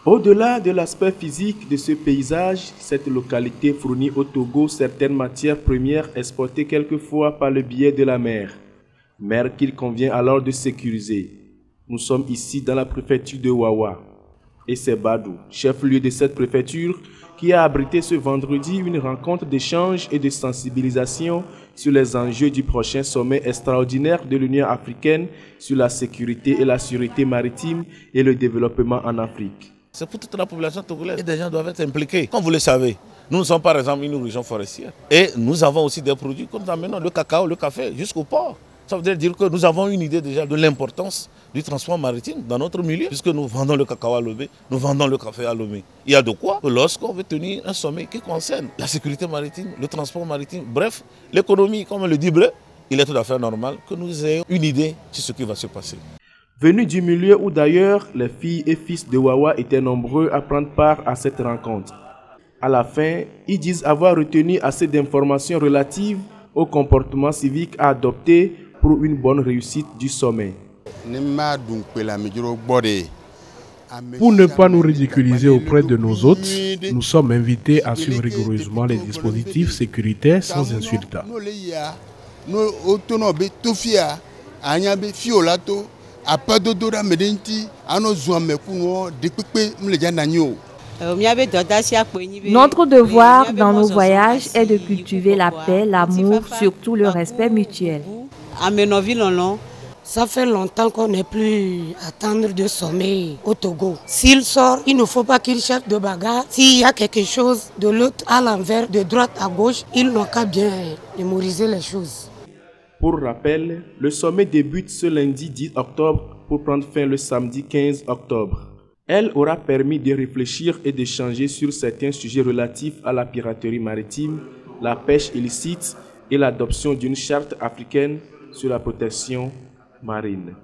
Au-delà de l'aspect physique de ce paysage, cette localité fournit au Togo certaines matières premières exportées quelquefois par le biais de la mer qu'il convient alors de sécuriser. Nous sommes ici dans la préfecture de Wawa et c'est Badou, chef-lieu de cette préfecture, qui a abrité ce vendredi une rencontre d'échange et de sensibilisation sur les enjeux du prochain sommet extraordinaire de l'Union africaine sur la sécurité et la sûreté maritime et le développement en Afrique. C'est pour toute la population togolaise et des gens doivent être impliqués. Comme vous le savez, nous sommes par exemple une région forestière et nous avons aussi des produits comme nous amenons le cacao, le café jusqu'au port. Ça veut dire que nous avons une idée déjà de l'importance du transport maritime dans notre milieu, puisque nous vendons le cacao à Lomé, nous vendons le café à Lomé. Il y a de quoi lorsqu'on veut tenir un sommet qui concerne la sécurité maritime, le transport maritime, bref, l'économie, comme on le dit bleu, il est tout à fait normal que nous ayons une idée sur ce qui va se passer. Venus du milieu où d'ailleurs les filles et fils de Wawa étaient nombreux à prendre part à cette rencontre. À la fin, ils disent avoir retenu assez d'informations relatives au comportement civique à adopter pour une bonne réussite du sommet. Pour ne pas nous ridiculiser auprès de nos hôtes, nous sommes invités à suivre rigoureusement les dispositifs sécuritaires sans insultes. Notre devoir dans nos voyages est de cultiver la paix, l'amour, surtout le respect mutuel. Ça fait longtemps qu'on n'est plus à attendre de sommet au Togo. S'il sort, il ne faut pas qu'il cherche de bagarre. S'il y a quelque chose de l'autre à l'envers, de droite à gauche, ils n'ont qu'à bien mémoriser les choses. Pour rappel, le sommet débute ce lundi 10 octobre pour prendre fin le samedi 15 octobre. Elle aura permis de réfléchir et d'échanger sur certains sujets relatifs à la piraterie maritime, la pêche illicite et l'adoption d'une charte africaine sur la protection marine.